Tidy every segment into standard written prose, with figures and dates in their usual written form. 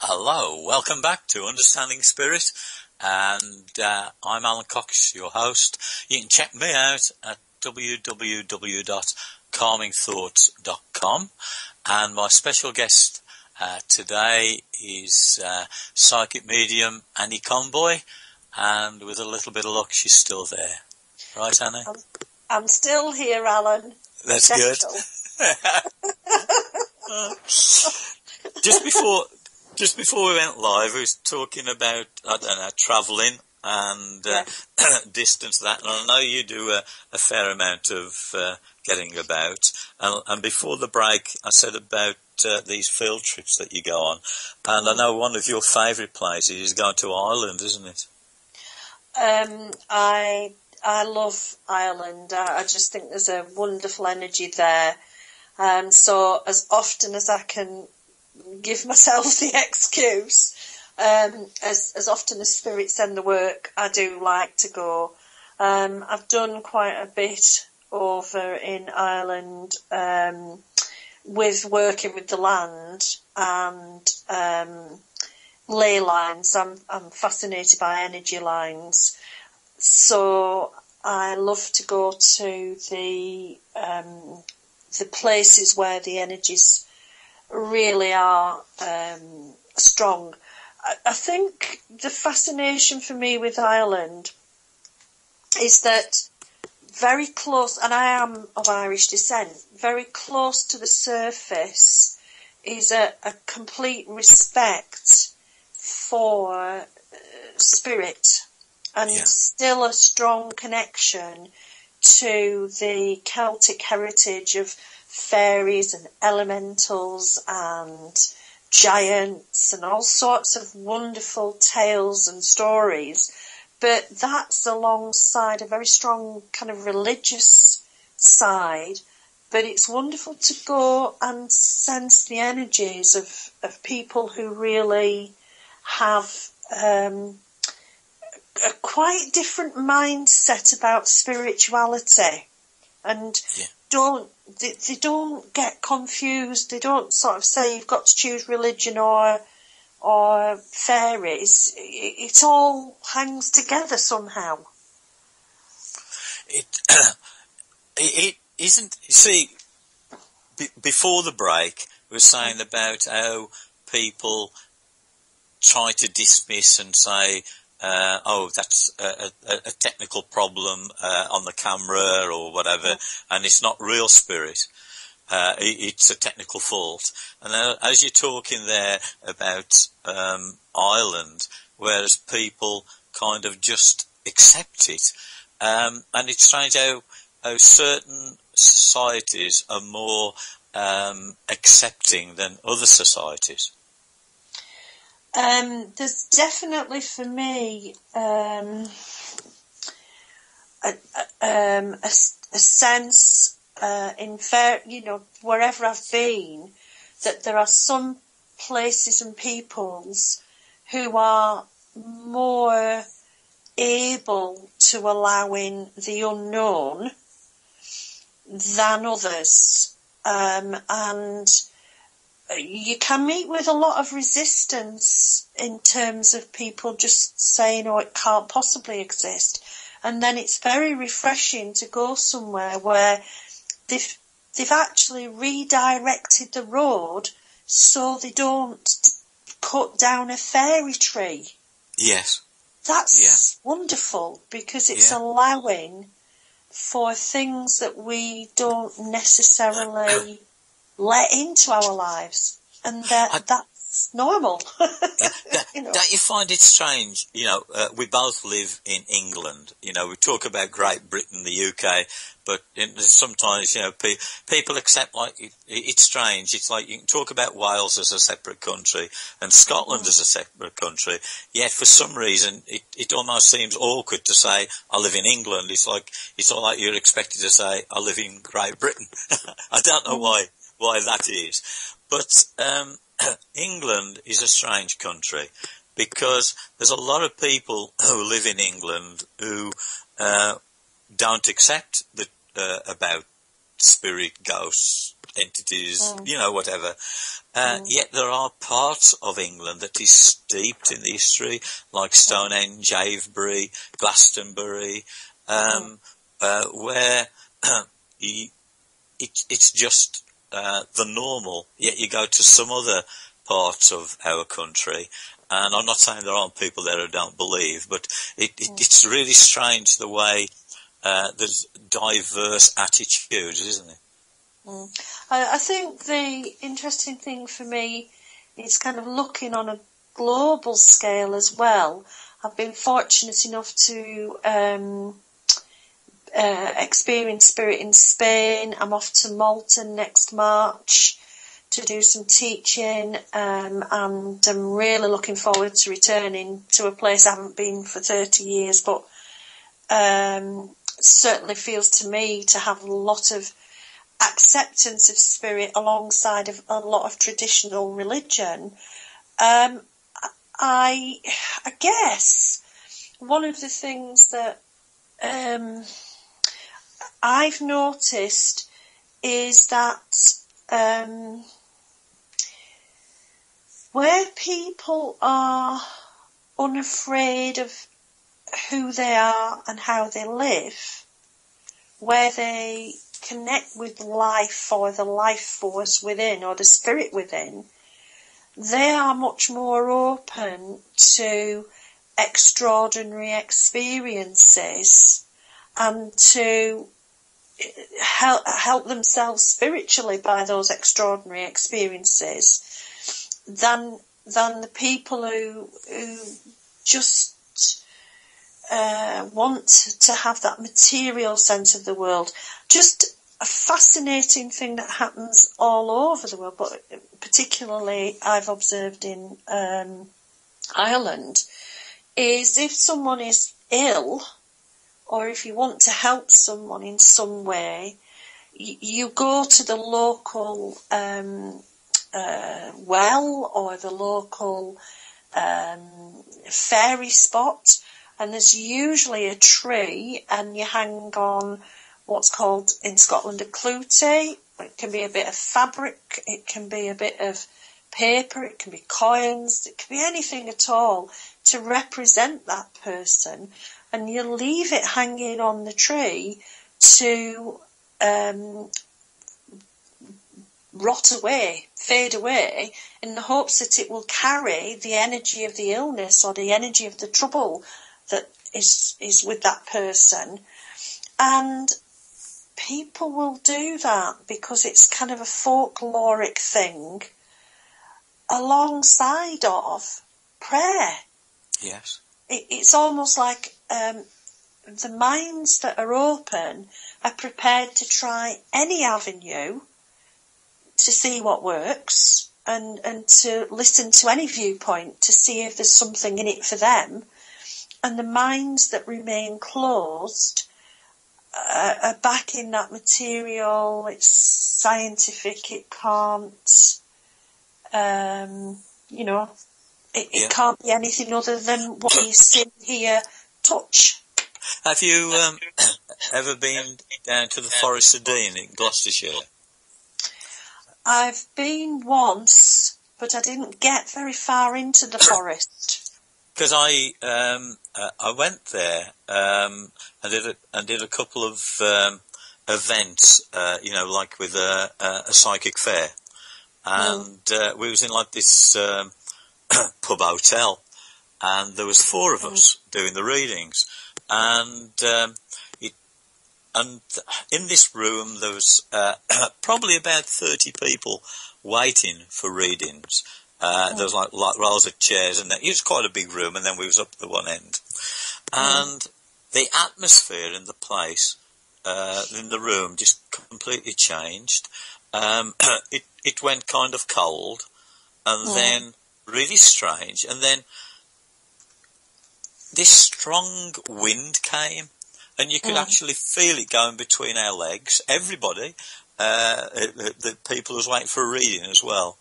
Hello, welcome back to Understanding Spirit, and I'm Alan Coxs, your host. You can check me out at www.calmingthoughts.com, and my special guest today is psychic medium Annie Conboy, and with a little bit of luck, she's still there. Right, Annie? I'm still here, Alan. That's good. Just before we went live, we was talking about, travelling and distance, that. And I know you do a fair amount of getting about. And before the break, I said about these field trips that you go on. And I know one of your favourite places is going to Ireland, isn't it? I love Ireland. I just think there's a wonderful energy there. So as often as I can give myself the excuse, as often as spirits send the work, I do like to go. I've done quite a bit over in Ireland with working with the land and ley lines. I'm fascinated by energy lines, so I love to go to the places where the energies really are strong. I think the fascination for me with Ireland is that very close, and I am of Irish descent, very close to the surface is a complete respect for spirit, and still a strong connection to the Celtic heritage of fairies and elementals and giants and all sorts of wonderful tales and stories. But that's alongside a very strong kind of religious side. But it's wonderful to go and sense the energies of people who really have a quite different mindset about spirituality, and they don't get confused. They don't sort of say you've got to choose religion or fairies. It all hangs together somehow. It isn't. You see, before the break, we were saying about how people try to dismiss and say, that's a technical problem on the camera or whatever, and it's not real spirit. It's a technical fault. And as you're talking there about Ireland, whereas people kind of just accept it, and it's strange how certain societies are more accepting than other societies. There's definitely for me a sense wherever I've been, that there are some places and peoples who are more able to allow in the unknown than others, and you can meet with a lot of resistance in terms of people just saying, it can't possibly exist. And then it's very refreshing to go somewhere where they've actually redirected the road so they don't cut down a fairy tree. Yes. That's wonderful, because it's allowing for things that we don't necessarily let into our lives, and that's normal. Don't you find it strange? We both live in England. We talk about Great Britain, the UK, but sometimes, people accept, like, it's strange. It's like you can talk about Wales as a separate country and Scotland as a separate country, yet for some reason it almost seems awkward to say, I live in England. It's all like you're expected to say, I live in Great Britain. I don't know why that is. But England is a strange country, because there's a lot of people who live in England who don't accept about spirit, ghosts, entities, whatever. Yet there are parts of England that is steeped in the history, like Stonehenge, Avebury, Glastonbury, where it's just the normal. Yet you go to some other parts of our country, and I'm not saying there aren't people there who don't believe, but it's really strange the way there's diverse attitudes, isn't it? I think the interesting thing for me is kind of looking on a global scale as well. I've been fortunate enough to experience Spirit in Spain. I'm off to Malta next March to do some teaching, and I'm really looking forward to returning to a place I haven't been for 30 years, but certainly feels to me to have a lot of acceptance of spirit alongside of a lot of traditional religion. I guess one of the things that I've noticed is that where people are unafraid of who they are and how they live, where they connect with life or the life force within or the spirit within, they are much more open to extraordinary experiences and to help themselves spiritually by those extraordinary experiences than the people who just want to have that material sense of the world. Just a fascinating thing that happens all over the world, but particularly I've observed in Ireland, is if someone is ill, or if you want to help someone in some way, you go to the local well or the local fairy spot, and there's usually a tree, and you hang on what's called in Scotland a clootie. It can be a bit of fabric, it can be a bit of paper, it can be coins, it can be anything at all to represent that person, and you leave it hanging on the tree to rot away, fade away, in the hopes that it will carry the energy of the illness or the energy of the trouble that is with that person. And people will do that because it's kind of a folkloric thing alongside of prayer. Yes. It's almost like the minds that are open are prepared to try any avenue to see what works and to listen to any viewpoint to see if there's something in it for them. And the minds that remain closed are back in that material, it's scientific, it can't, it can't be anything other than what you see, hear, touch. Have you ever been down to the Forest of Dean in Gloucestershire? I've been once, but I didn't get very far into the forest. Because I went there and did a couple of events, like with a psychic fair, and we was in like this pub hotel, and there was 4 of us doing the readings, and in this room there was probably about 30 people waiting for readings. There was like rows of chairs, and it was quite a big room, and then we was up the one end. And the atmosphere in the place, in the room, just completely changed. It went kind of cold, and then really strange, and then this strong wind came, and you could actually feel it going between our legs. Everybody, the people who was waiting for a reading as well.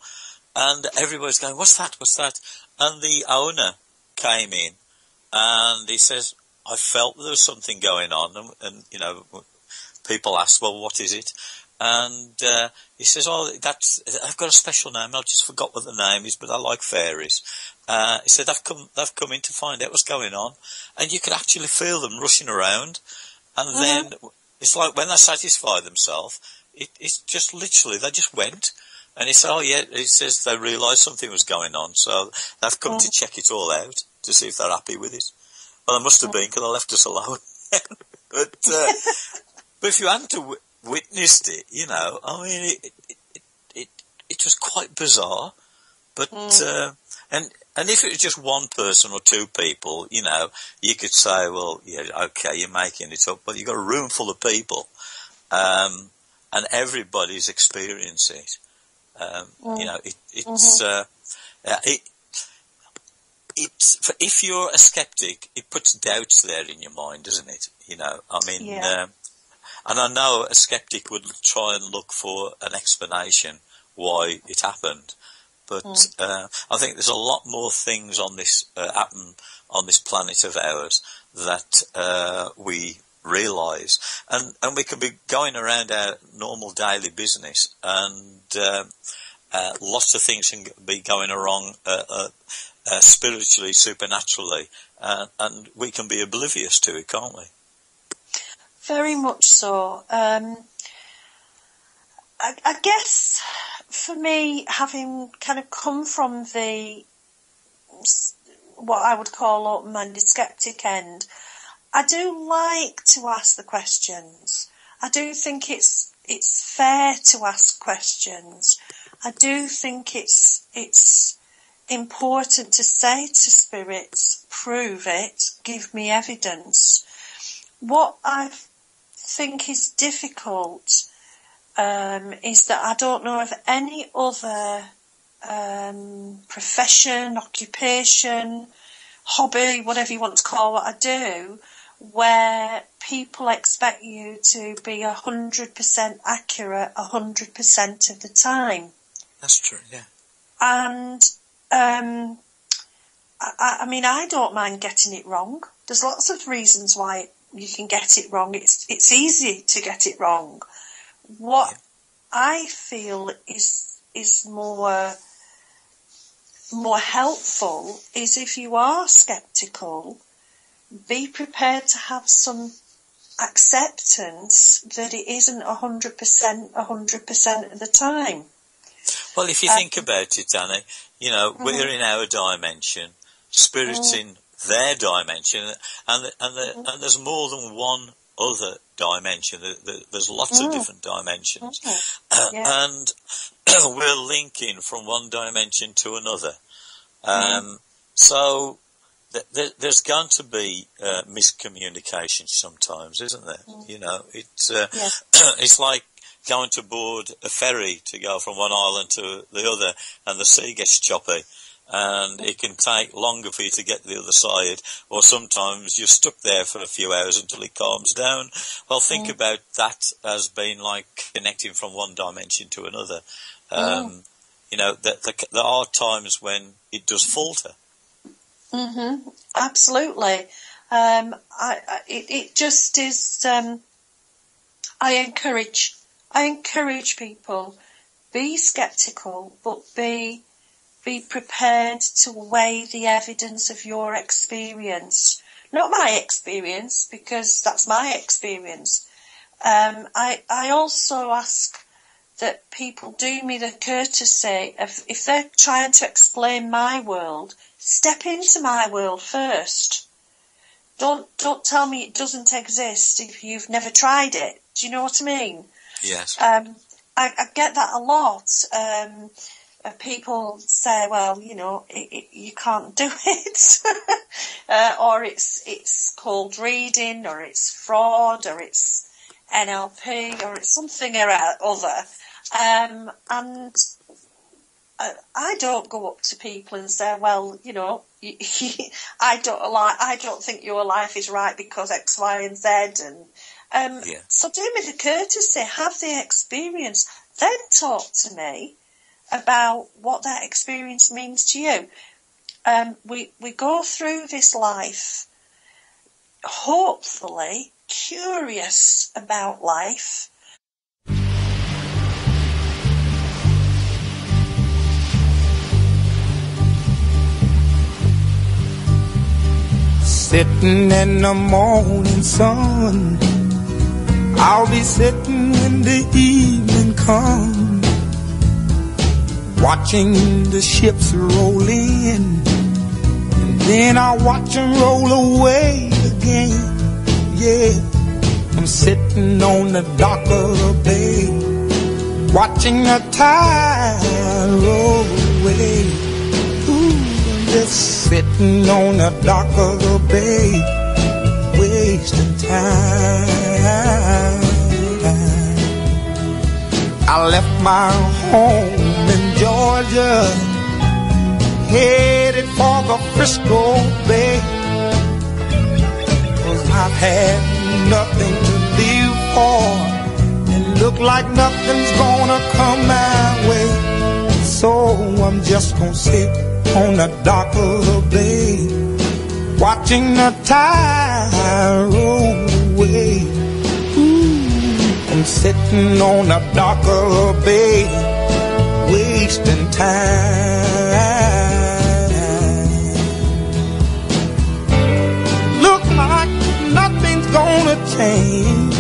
And everybody's going, what's that, what's that? And the owner came in, and he says, I felt there was something going on, and people asked, well, what is it? And he says, "Oh, I've got a special name. I just forgot what the name is, but I like fairies." He said, they've come in to find out what's going on, and you could actually feel them rushing around. And then it's like when they satisfy themselves, it's just literally they just went. And he said, "Oh yeah," he says they realised something was going on, so they've come to check it all out to see if they're happy with it. Well, they must have been, because they left us alone. But if you hadn't witnessed it, you know, I mean, it was quite bizarre. But and if it was just one person or two people, you know, you could say, well, yeah, okay, you're making it up. But you've got a room full of people, and everybody's experiencing it. You know, if you're a skeptic, it puts doubts there in your mind, doesn't it? You know, I mean, and I know a skeptic would try and look for an explanation why it happened, but I think there's a lot more things on this happen on this planet of ours that we realise, and we can be going around our normal daily business, and lots of things can be going wrong spiritually, supernaturally, and we can be oblivious to it, can't we? Very much so. I guess for me, having kind of come from the what I would call open-minded skeptic end, I do like to ask the questions. I do think it's fair to ask questions. I do think it's important to say to spirits, prove it, give me evidence. What I think is difficult is that I don't know of any other profession, occupation, hobby, whatever you want to call what I do, where people expect you to be 100% accurate 100% of the time. That's true, yeah. And I mean, I don't mind getting it wrong. There's lots of reasons why you can get it wrong. It's easy to get it wrong. What I feel is more helpful is if you are sceptical, be prepared to have some acceptance that it isn't 100% of the time. Well, if you think about it, Danny, you know, we're in our dimension, spirits in their dimension, and there's more than one other dimension. There's lots of different dimensions, and we're linking from one dimension to another. So there's going to be miscommunication sometimes, isn't there? You know, it's like going to board a ferry to go from one island to the other, and the sea gets choppy, and it can take longer for you to get to the other side, or sometimes you're stuck there for a few hours until it calms down. Well, think about that as being like connecting from one dimension to another. You know, there are times when it does falter. Absolutely. It just is. I encourage people, be sceptical, but be prepared to weigh the evidence of your experience. Not my experience, because that's my experience. I also ask that people do me the courtesy of, if they're trying to explain my world, step into my world first. Don't tell me it doesn't exist if you've never tried it. Do you know what I mean? Yes. I get that a lot. People say, well, you know, you can't do it, or it's cold reading, or it's fraud, or it's NLP, or it's something or other. And I don't go up to people and say, well, you know, I don't think your life is right because X, Y, and Z, and so do me the courtesy, have the experience, then talk to me about what that experience means to you. We go through this life, hopefully curious about life. sitting in the morning sun. I'll be sitting when the evening comes, watching the ships roll in, and then I'll watch them roll away again. Yeah, I'm sitting on the dock of the bay, watching the tide roll away. Ooh, I'm just sitting on the dock of the bay, wasting time. I left my home in Georgia, headed for the Frisco Bay, 'cause I've had nothing to live for, and look like nothing's gonna come my way. So I'm just gonna sit on the dock of the bay, watching the tide roll away. Ooh, I'm sitting on the dock of the bay, wasting time. Look like nothing's gonna change,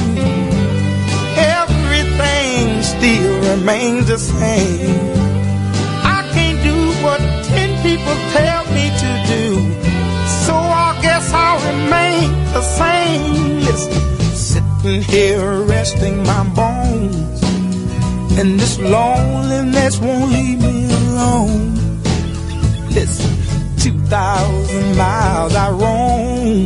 everything still remains the same. I can't do what 10 people tell me to do, so I guess I'll remain the same. Listen, sitting here resting my bones, and this loneliness won't leave me alone. Listen, 2,000 miles I roam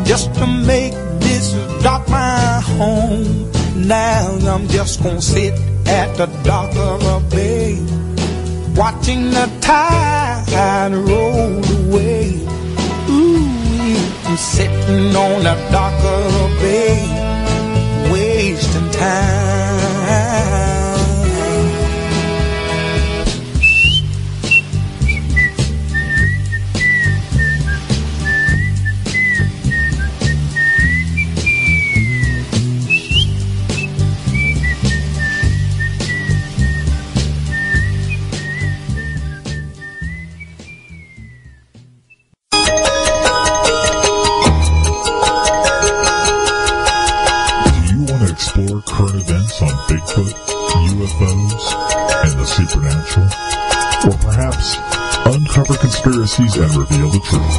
just to make this dock my home. Now I'm just gonna sit at the dock of a bay, watching the tide roll away. Ooh, I'm sitting on the dock of the bay, wasting time. Current events on Bigfoot, UFOs, and the supernatural, or perhaps uncover conspiracies and reveal the truth.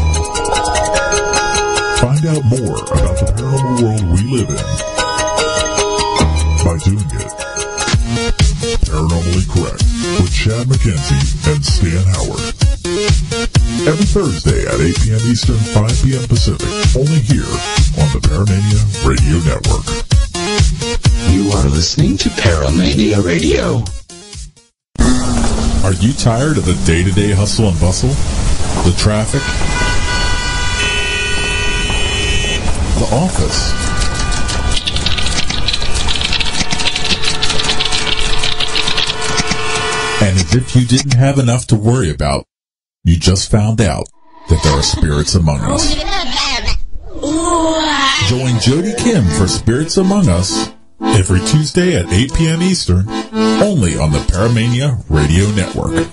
Find out more about the paranormal world we live in by doing it. Paranormally Correct with Chad McKenzie and Stan Howard. Every Thursday at 8 p.m. Eastern, 5 p.m. Pacific, only here on the Paramania Radio Network. You are listening to Paramania Radio. Are you tired of the day-to-day hustle and bustle? The traffic? The office? And as if you didn't have enough to worry about, you just found out that there are spirits among us. Join Jody Kim for Spirits Among Us every Tuesday at 8 p.m. Eastern, only on the Paramania Radio Network. Lock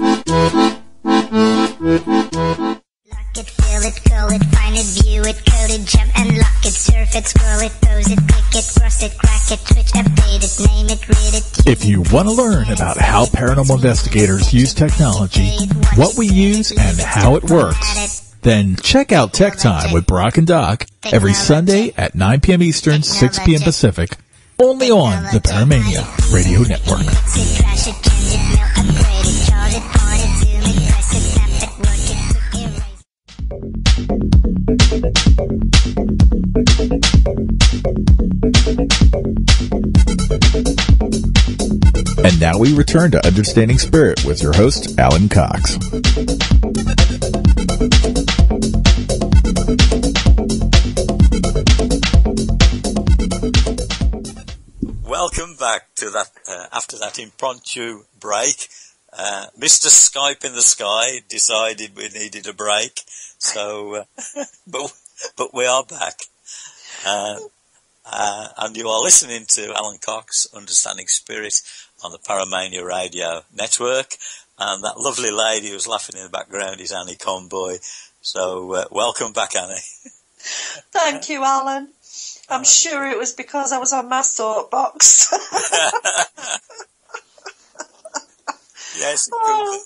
it, fill it, curl it, find it, view it, code it, jump and lock it, surf it, scroll it, pose it, click it, cross it, crack it, switch, update it, name it, read it. If you want to learn about how paranormal investigators use technology, what we use, and how it works, then check out Tech Time with Brock and Doc every Sunday at 9 p.m. Eastern, 6 p.m. Pacific, only on the Paramania Radio Network. And now we return to Understanding Spirit with your host, Alan Coxs. Welcome back to that. After that impromptu break, Mr. Skype in the Sky decided we needed a break, so but we are back, and you are listening to Alan Coxs, Understanding Spirit, on the Paramania Radio Network, and that lovely lady who's laughing in the background is Annie Conboy, So welcome back, Annie. Thank you, Alan. I'm sure it was because I was on my soapbox. Yes, it could be.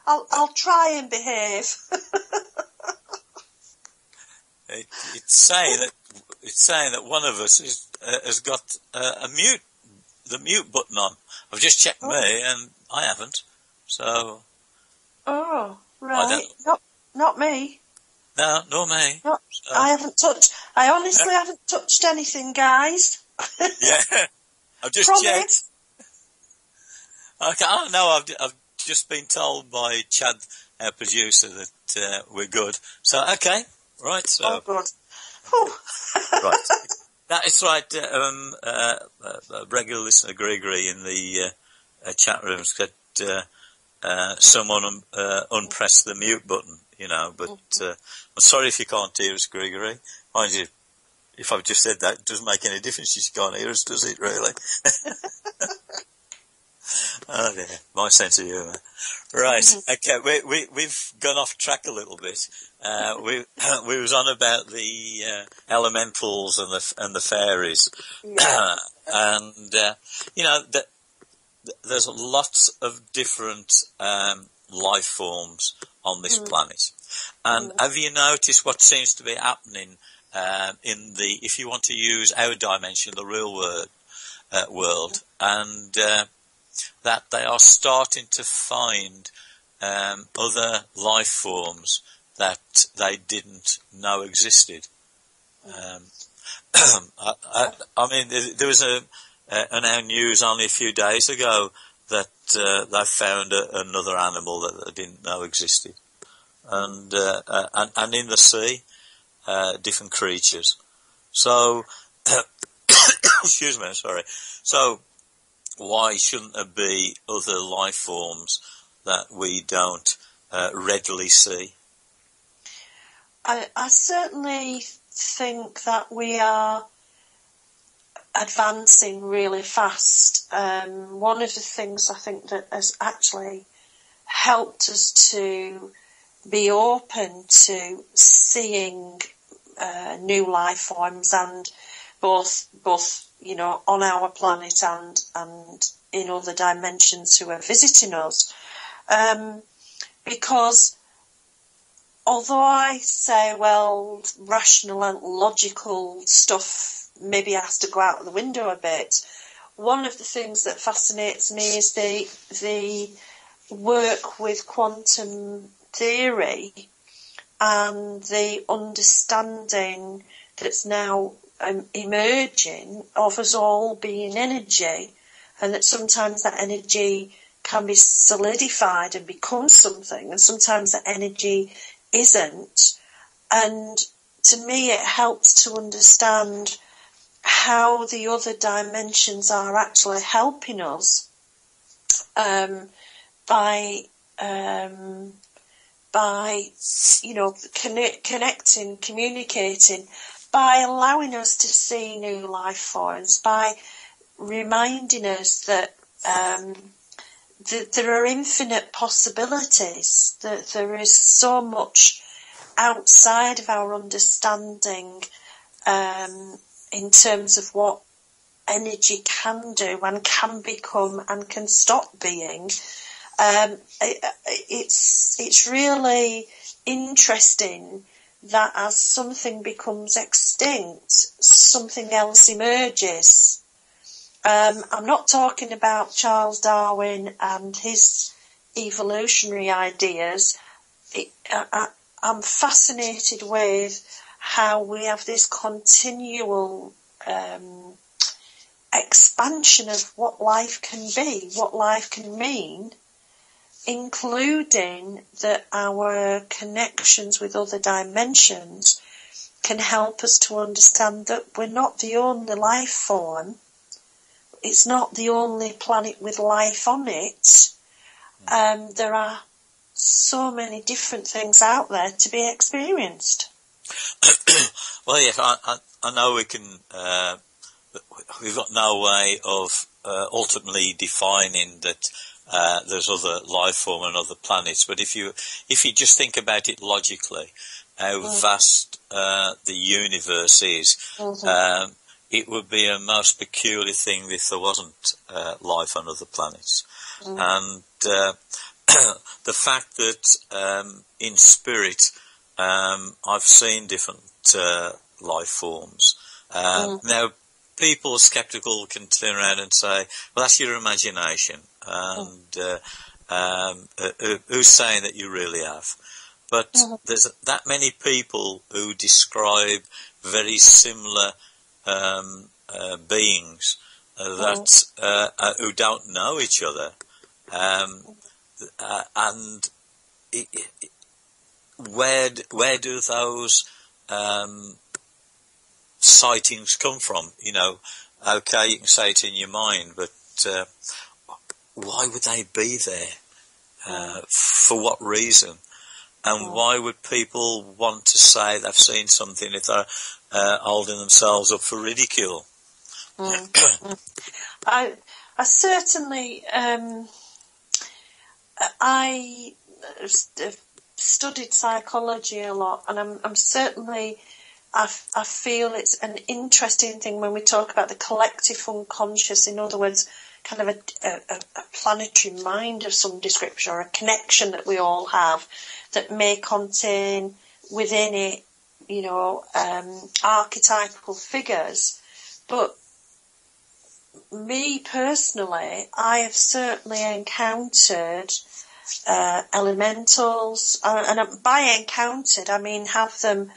I'll try and behave. It's saying that one of us has got the mute button on. I've just checked me, and I haven't. So. Oh, right. Not me. No, nor me. So. I honestly haven't touched anything, guys. Yeah, I've just checked. Okay. Oh no, I've just been told by Chad, our producer, that we're good. So okay, right. So. Oh, good. Right. That is right. Regular listener Gregory in the chat room said someone unpressed the mute button, but I'm sorry if you can't hear us, Gregory. Mind you, if I've just said that, it doesn't make any difference if you can't hear us, does it, really? Oh dear, my sense of humour. Right, okay, we've gone off track a little bit. We was on about the elementals and the fairies, and there's lots of different life forms on this planet. And have you noticed what seems to be happening if you want to use our dimension, the real world, and that they are starting to find other life forms that they didn't know existed. I mean, there was an our news only a few days ago that they found another animal that they didn't know existed, and in the sea, different creatures. So, excuse me, sorry. So, why shouldn't there be other life forms that we don't readily see? I certainly think that we are advancing really fast. One of the things I think that has actually helped us to be open to seeing new life forms, and both on our planet and in other dimensions who are visiting us, because although I say, well, rational and logical stuff maybe has to go out the window a bit, one of the things that fascinates me is the work with quantum theory and the understanding that's now emerging of us all being energy, and that sometimes that energy can be solidified and become something, and sometimes that energy isn't. And to me it helps to understand how the other dimensions are actually helping us by connecting, communicating, by allowing us to see new life forms, by reminding us that there are infinite possibilities, that there is so much outside of our understanding in terms of what energy can do and can become and can stop being. It's really interesting that as something becomes extinct, something else emerges. I'm not talking about Charles Darwin and his evolutionary ideas. I'm fascinated with how we have this continual expansion of what life can be, what life can mean, including that our connections with other dimensions can help us to understand that we're not the only life form. It's not the only planet with life on it. There are so many different things out there to be experienced. Well, yes, I know we can. We've got no way of ultimately defining that there's other life form on other planets. But if you just think about it logically, how vast the universe is, it would be a most peculiar thing if there wasn't life on other planets. And the fact that in spirit I've seen different life forms. Now, people skeptical can turn around and say, well, that's your imagination, and who's saying that you really have? But there's that many people who describe very similar beings that who don't know each other, and where do those sightings come from? You know, okay, you can say it in your mind, but why would they be there? For what reason? And why would people want to say they've seen something if they're holding themselves up for ridicule? I certainly, I studied psychology a lot, and I'm certainly, I feel it's an interesting thing when we talk about the collective unconscious. In other words, kind of a planetary mind of some description, or a connection that we all have that may contain within it, you know, archetypal figures. But me personally, I have certainly encountered elementals, and by encountered I mean have them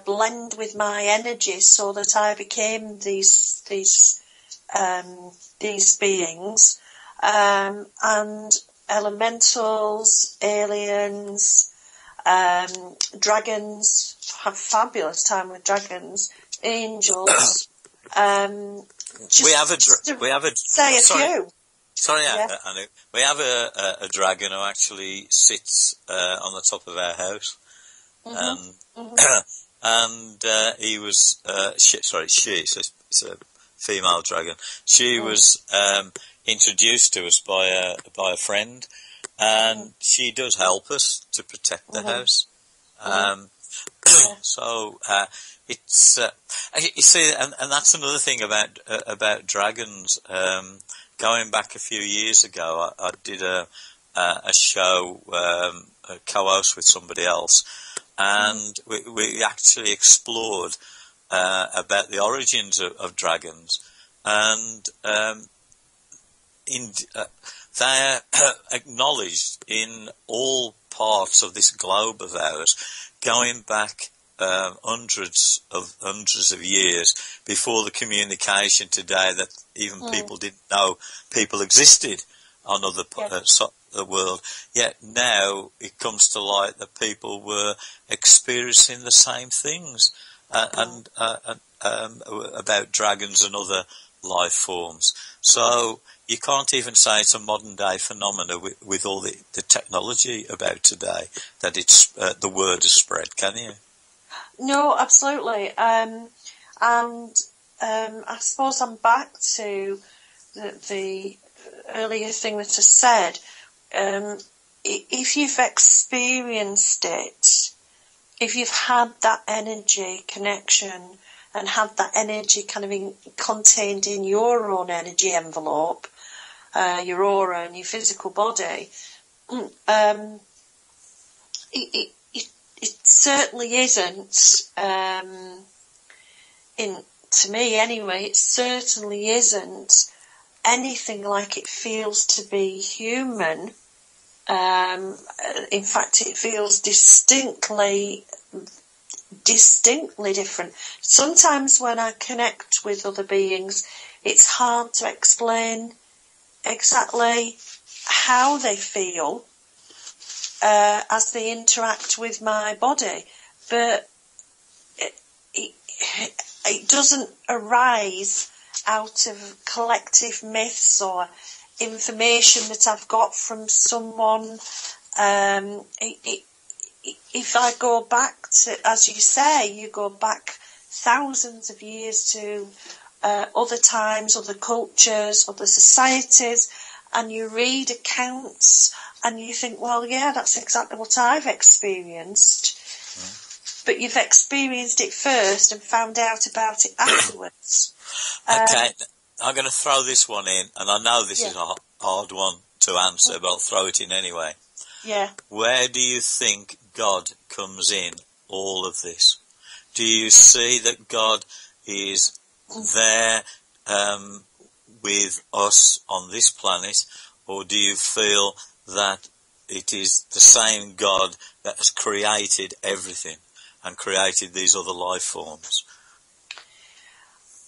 blend with my energy so that I became these beings, and elementals, aliens, dragons. Have fabulous time with dragons, angels. We have a few. Sorry, Anu. We have a dragon who actually sits on the top of our house, and he was it's a female dragon. She was introduced to us by a friend, and she does help us to protect the house. So it's you see, and that's another thing about dragons. Going back a few years ago, I did a show, a co-host with somebody else, and we actually explored about the origins of dragons, and they're acknowledged in all parts of this globe of ours, going back hundreds of years before the communication today that even people didn't know people existed on other parts of the world. Yet now it comes to light that people were experiencing the same things and about dragons and other life forms. So you can't even say it's a modern day phenomenon with all the technology about today that it's the word has spread, can you? No, absolutely. And I suppose I'm back to the earlier thing that I said. If you've experienced it, if you've had that energy connection and had that energy kind of contained in your own energy envelope, your aura and your physical body, it certainly isn't, to me anyway, it certainly isn't anything like it feels to be human. In fact, it feels distinctly different. Sometimes when I connect with other beings, it's hard to explain exactly how they feel as they interact with my body, but it doesn't arise out of collective myths or information that I've got from someone. If I go back to, as you say, you go back thousands of years to other times, other cultures, other societies, and you read accounts and you think, well, yeah, that's exactly what I've experienced. But you've experienced it first and found out about it afterwards. Okay, I'm going to throw this one in, and I know this is a hard one to answer, but I'll throw it in anyway. Yeah. Where do you think God comes in all of this? Do you see that God is there with us on this planet, or do you feel that it is the same God that has created everything and created these other life forms?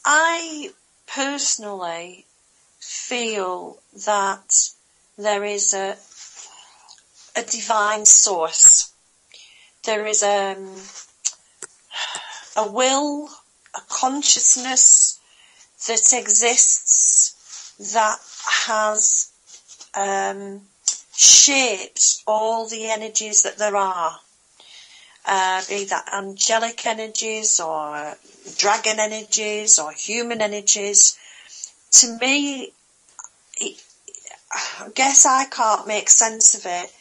I personally feel that there is a divine source. There is a will, a consciousness that exists that has shaped all the energies that there are. Be that angelic energies or dragon energies or human energies. To me, I guess I can't make sense of it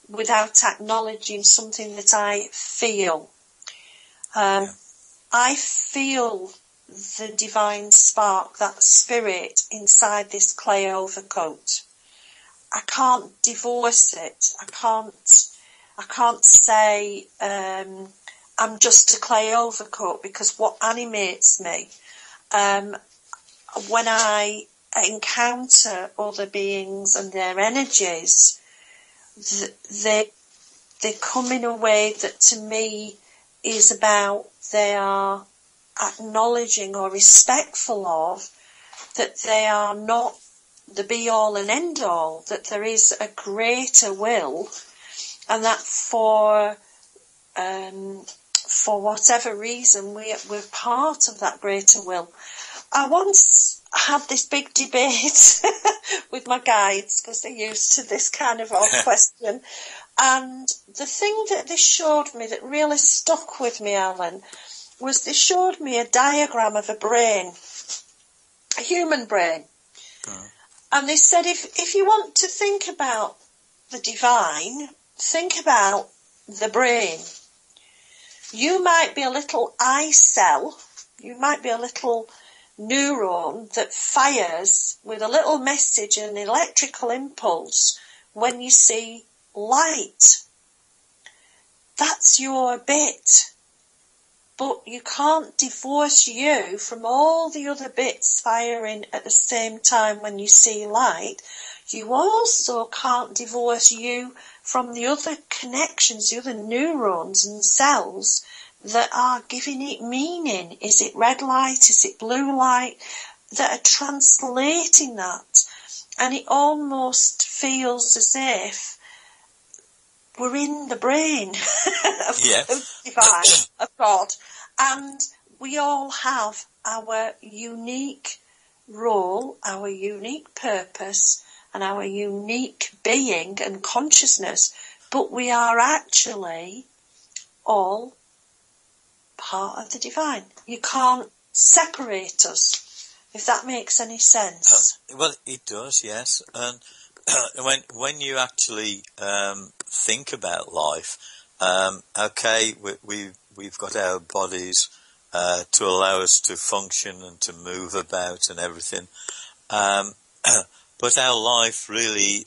without acknowledging something that I feel. I feel the divine spark, that spirit inside this clay overcoat. I can't divorce it. I can't say I'm just a clay overcoat, because what animates me when I encounter other beings and their energies, they come in a way that to me is about they are acknowledging or respectful of that they are not the be-all and end-all, that there is a greater will, and that for whatever reason we're part of that greater will. I once had this big debate with my guides, because they're used to this kind of odd question, and the thing that they showed me that really stuck with me, Alan, was they showed me a diagram of a brain, a human brain. And they said, if you want to think about the divine, think about the brain. You might be a little eye cell, you might be a little neuron that fires with a little message, an electrical impulse, when you see light. That's your bit. But you can't divorce you from all the other bits firing at the same time when you see light. You also can't divorce you from the other connections, the other neurons and cells that are giving it meaning. Is it red light? Is it blue light? That are translating that. And it almost feels as if we're in the brain of divine, of God. And we all have our unique role, our unique purpose, and our unique being and consciousness. But we are actually all part of the divine. You can't separate us, if that makes any sense. Well, it does, yes. And when you actually think about life, okay, we've got our bodies to allow us to function and to move about and everything, but our life really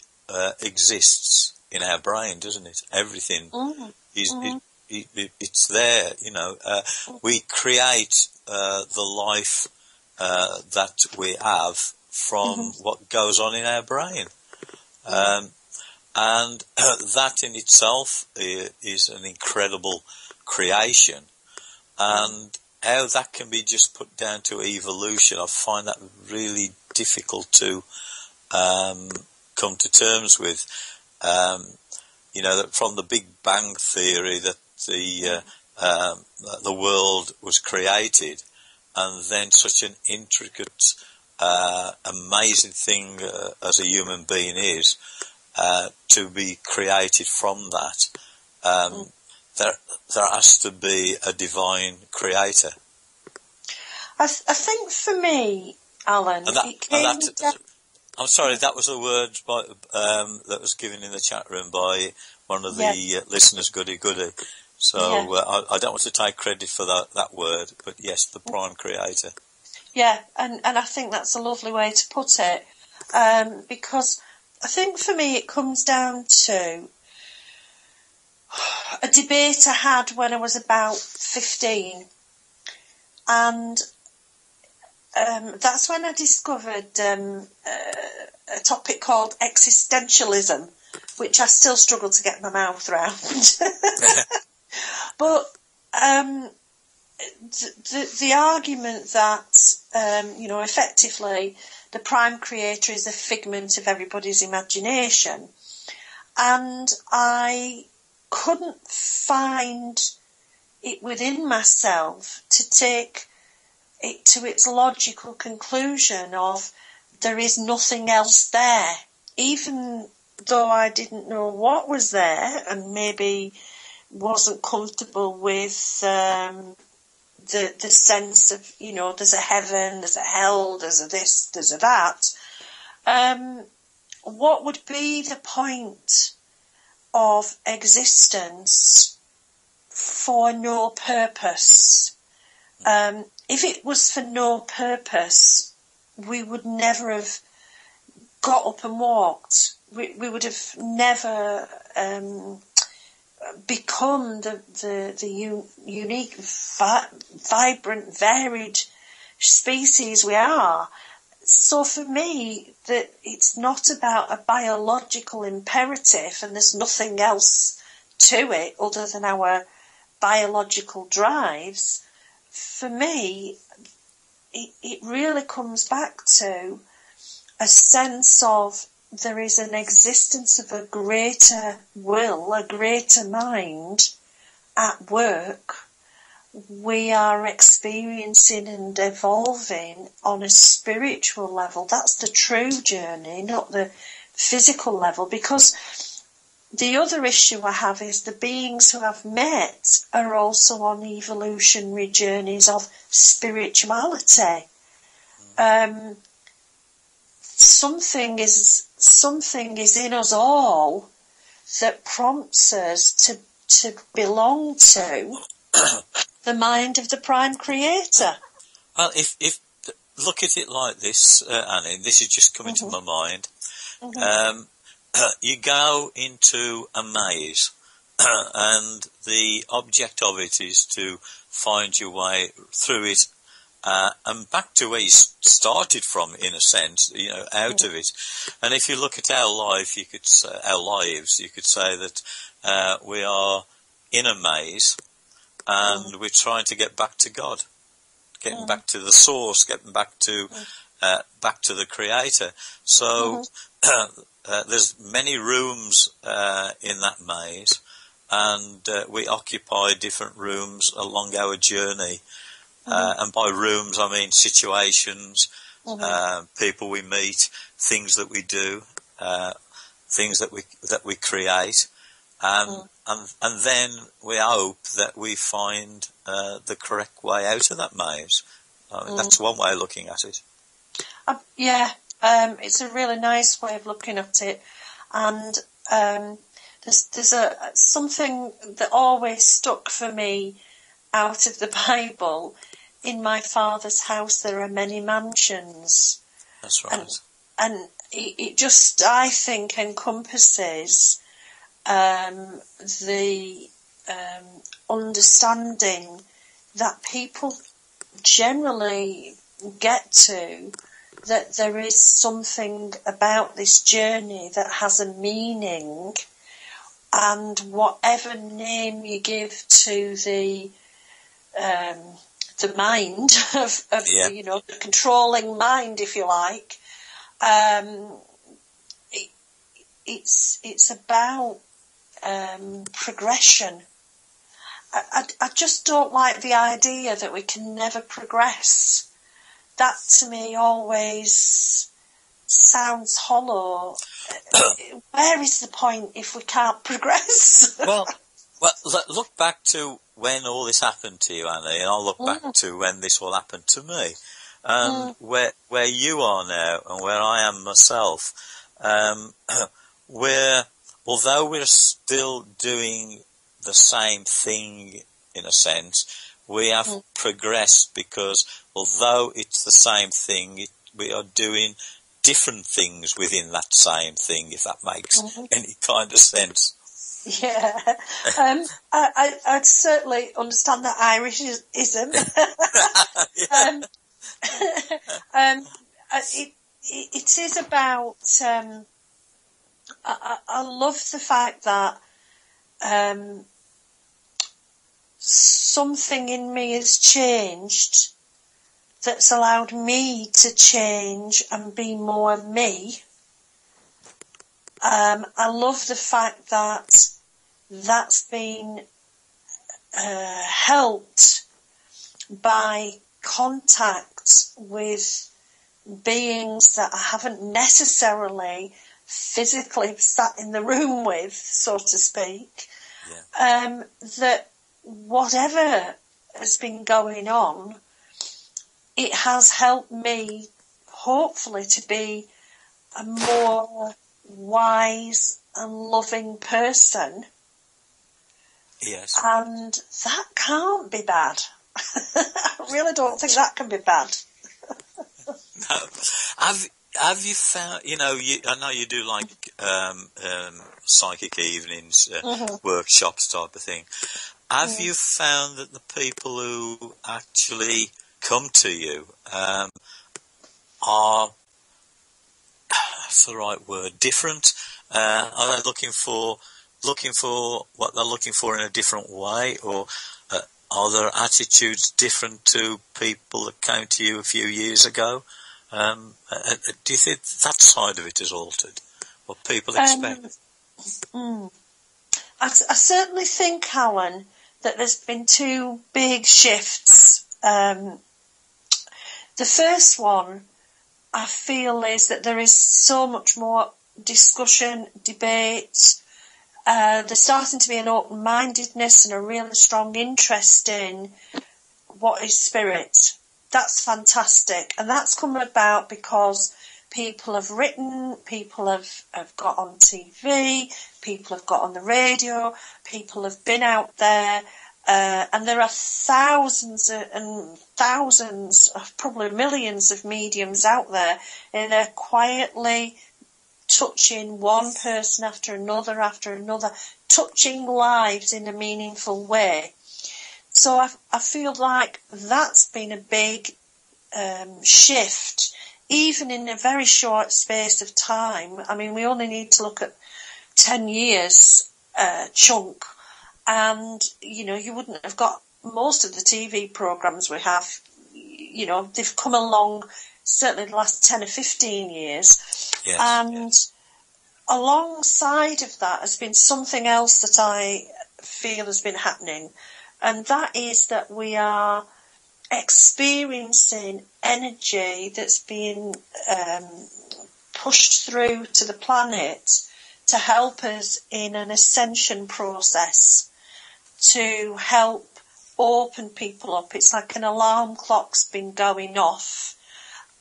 exists in our brain, doesn't it? Everything is it's there, you know. We create the life that we have from what goes on in our brain. And that in itself is an incredible creation. And how that can be just put down to evolution, I find that really difficult to come to terms with. You know, that from the Big Bang Theory that the world was created, and then such an intricate, amazing thing as a human being is, to be created from that. There has to be a divine creator. I think for me, Alan, I'm sorry, that was a word by, that was given in the chat room by one of the listeners, Goody. So I don't want to take credit for that word, but yes, the prime creator. Yeah, and I think that's a lovely way to put it, because I think for me it comes down to a debate I had when I was about 15, and that's when I discovered a topic called existentialism, which I still struggle to get my mouth around. But the argument that, effectively the prime creator is a figment of everybody's imagination, and I couldn't find it within myself to take it to its logical conclusion of there is nothing else there, even though I didn't know what was there and maybe wasn't comfortable with the sense of, there's a heaven, there's a hell, there's a this, there's a that. What would be the point of existence for no purpose? If it was for no purpose, we would never have got up and walked. We would have never become the unique, vibrant, varied species we are. So for me, that it's not about a biological imperative, and there's nothing else to it other than our biological drives. For me, it really comes back to a sense of there is an existence of a greater will, a greater mind at work. We are experiencing and evolving on a spiritual level. That's the true journey, not the physical level, because the other issue I have is the beings who I've met are also on evolutionary journeys of spirituality. Something is in us all that prompts us to belong to the mind of the prime creator. Well, if look at it like this, Annie, this is just coming to my mind. You go into a maze, and the object of it is to find your way through it, and back to where you started from, in a sense, out of it. And if you look at our life, you could say that we are in a maze, and we're trying to get back to God, getting back to the source, getting back to the Creator. So there's many rooms in that maze, and we occupy different rooms along our journey. And by rooms, I mean situations, people we meet, things that we do, things that we create, and then we hope that we find the correct way out of that maze. I mean, that's one way of looking at it. It's a really nice way of looking at it, and there's something that always stuck for me out of the Bible. In my Father's house there are many mansions. That's right. And it just, I think, encompasses the understanding that people generally get to, that there is something about this journey that has a meaning, and whatever name you give to the mind of the controlling mind, if you like, it's about progression. I just don't like the idea that we can never progress. That to me always sounds hollow. Where is the point if we can't progress? Well, look back to when all this happened to you, Annie, and I'll look back to when this all happened to me. And where you are now and where I am myself, although we're still doing the same thing in a sense, we have progressed, because although it's the same thing, we are doing different things within that same thing, if that makes any kind of sense. Yeah, I'd certainly understand that Irishism. It is about. I love the fact that something in me has changed that's allowed me to change and be more me. I love the fact that that's been helped by contact with beings that I haven't necessarily physically sat in the room with, so to speak. Yeah. That whatever has been going on, it has helped me, hopefully, to be a more wise and loving person. Yes. And that can't be bad. I really don't think that can be bad. No. Have you found, I know you do like psychic evenings, workshops type of thing. Have you found that the people who actually come to you are, that's the right word, different? Are they looking for what they're looking for in a different way, or are their attitudes different to people that came to you a few years ago? Do you think that side of it has altered? What people expect? I certainly think, Alan, that there's been two big shifts. The first one, I feel, is that there is so much more discussion, debate. There's starting to be an open-mindedness and a really strong interest in what is spirit. That's fantastic. And that's come about because people have written, people have got on TV, people have got on the radio, people have been out there, and there are thousands and thousands, probably millions of mediums out there, and they're quietly touching one person after another, touching lives in a meaningful way. So I feel like that's been a big shift, even in a very short space of time. I mean, we only need to look at 10 years chunk, and, you wouldn't have got most of the TV programmes we have. They've come along certainly the last 10 or 15 years. Yes, and alongside of that has been something else that I feel has been happening, and that is that we are experiencing energy that's being pushed through to the planet to help us in an ascension process, to help open people up. It's like an alarm clock's been going off,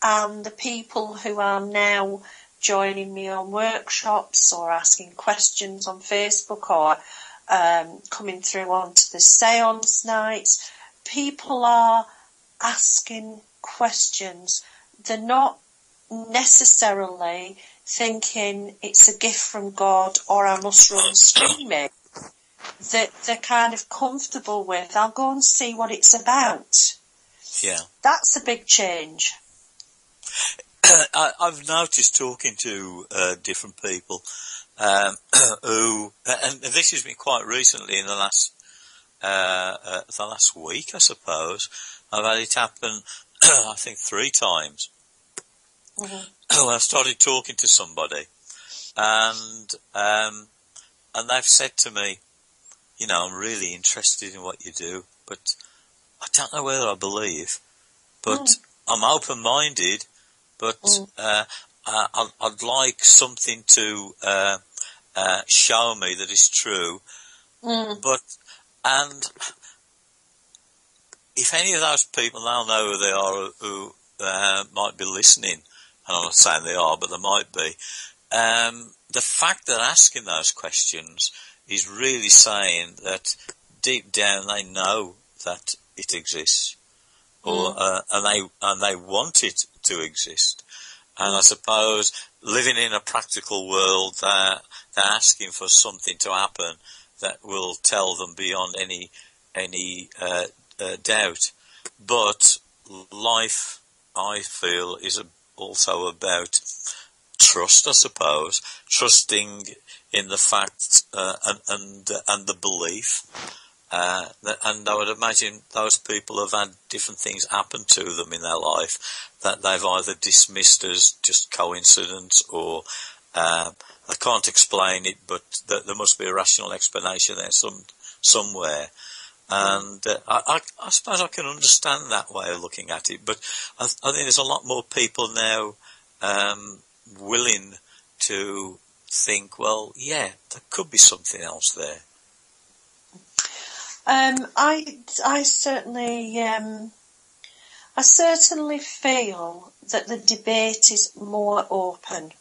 and the people who are now joining me on workshops or asking questions on Facebook or coming through onto the seance nights, people are asking questions. They're not necessarily thinking it's a gift from God or I must run screaming. That they're kind of comfortable with, I'll go and see what it's about. Yeah. That's a big change. I've noticed talking to different people who, and this has been quite recently in the last week, I suppose. I've had it happen, I think 3 times. Mm-hmm. I started talking to somebody, and they've said to me, I'm really interested in what you do, but I don't know whether I believe. But I'm open-minded. But I'd like something to show me that it's true. And if any of those people, they'll know who they are, might be listening, and I'm not saying they are, but they might be, the fact that asking those questions is really saying that deep down they know that it exists, or and they want it to exist. And I suppose living in a practical world, they're asking for something to happen that will tell them beyond any doubt. But life, I feel, is also about trust, I suppose, trusting in the fact and the belief. And I would imagine those people have had different things happen to them in their life that they've either dismissed as just coincidence, or they can't explain it, but there must be a rational explanation there somewhere. And I suppose I can understand that way of looking at it, but I think there's a lot more people now willing to think, well, yeah, there could be something else there. I certainly feel that the debate is more open.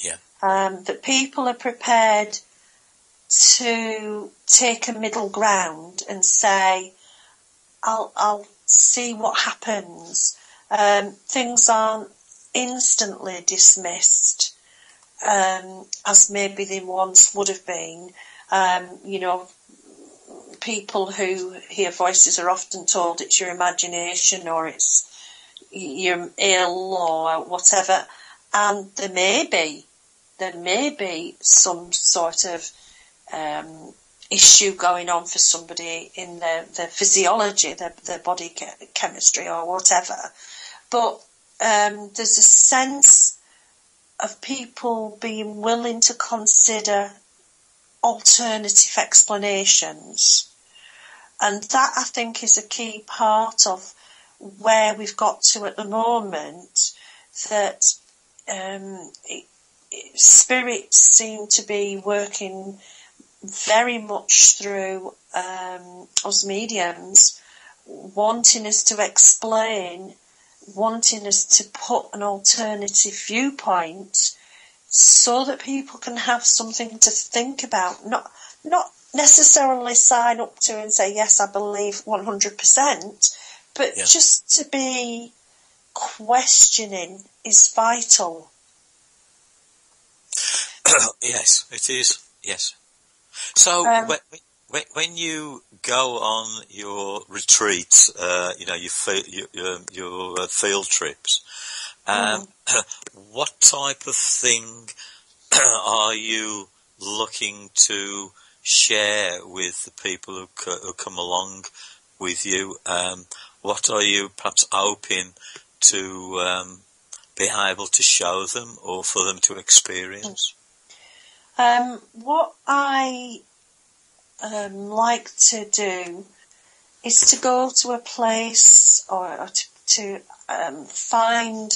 Yeah. That people are prepared to take a middle ground and say, I'll see what happens. Things aren't instantly dismissed, as maybe they once would have been. People who hear voices are often told it's your imagination, or it's you're ill, or whatever. And there may be some sort of issue going on for somebody in their physiology, their body chemistry, or whatever. But there's a sense of people being willing to consider alternative explanations. And that, I think, is a key part of where we've got to at the moment, that spirits seem to be working very much through us mediums, wanting us to explain, wanting us to put an alternative viewpoint so that people can have something to think about, not necessarily sign up to and say, yes, I believe 100%, but just to be questioning is vital. Yes, it is. Yes. So when you go on your retreats, your field trips, what type of thing are you looking to share with the people who come along with you? What are you perhaps hoping to be able to show them, or for them to experience? What I like to do is to go to a place, or to find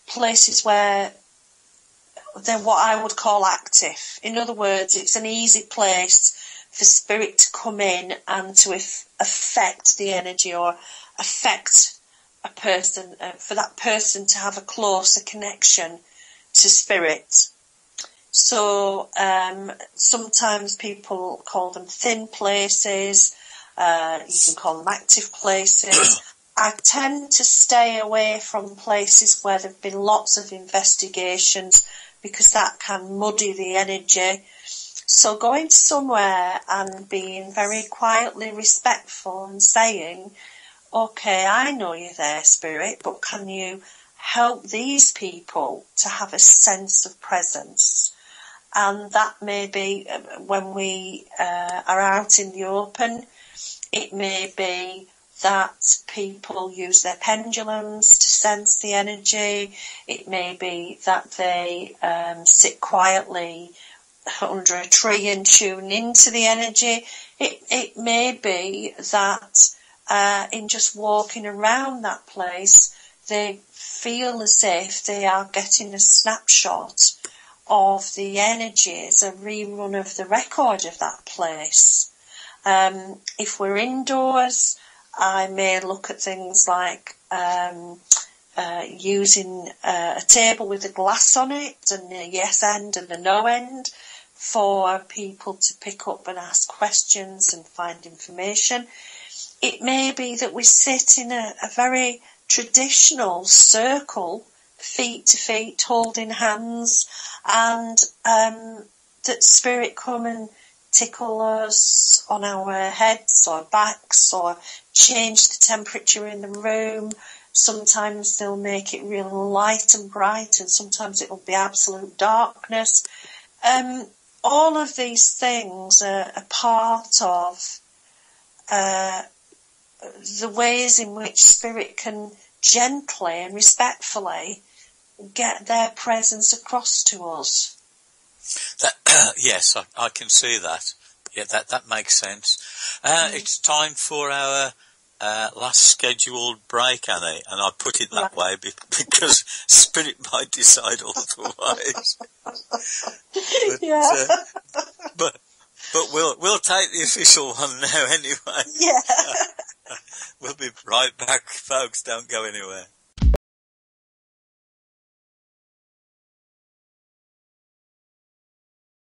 places where they're what I would call active. In other words, it's an easy place for spirit to come in and to affect the energy, or affect a person, for that person to have a closer connection to spirit. So sometimes people call them thin places, you can call them active places. I tend to stay away from places where there have been lots of investigations, because that can muddy the energy. So going somewhere and being very quietly respectful and saying, okay, I know you're there, spirit, but can you help these people to have a sense of presence? And that may be when we are out in the open. It may be that people use their pendulums to sense the energy. It may be that they sit quietly under a tree and tune into the energy. It may be that in just walking around that place, they feel as if they are getting a snapshot of the energies, a rerun of the record of that place. If we're indoors, I may look at things like using a table with a glass on it and a yes end and a no end for people to pick up and ask questions and find information. It may be that we sit in a very traditional circle, feet to feet, holding hands, and that spirit come and tickle us on our heads or backs or change the temperature in the room. Sometimes they'll make it real light and bright, and sometimes it will be absolute darkness. All of these things are a part of the ways in which spirit can gently and respectfully get their presence across to us. Yes, I can see that. Yeah, that makes sense. It's time for our last scheduled break, Annie, and I put it that way because spirit might decide otherwise. But we'll take the official one now anyway. Yeah. We'll be right back, folks. Don't go anywhere.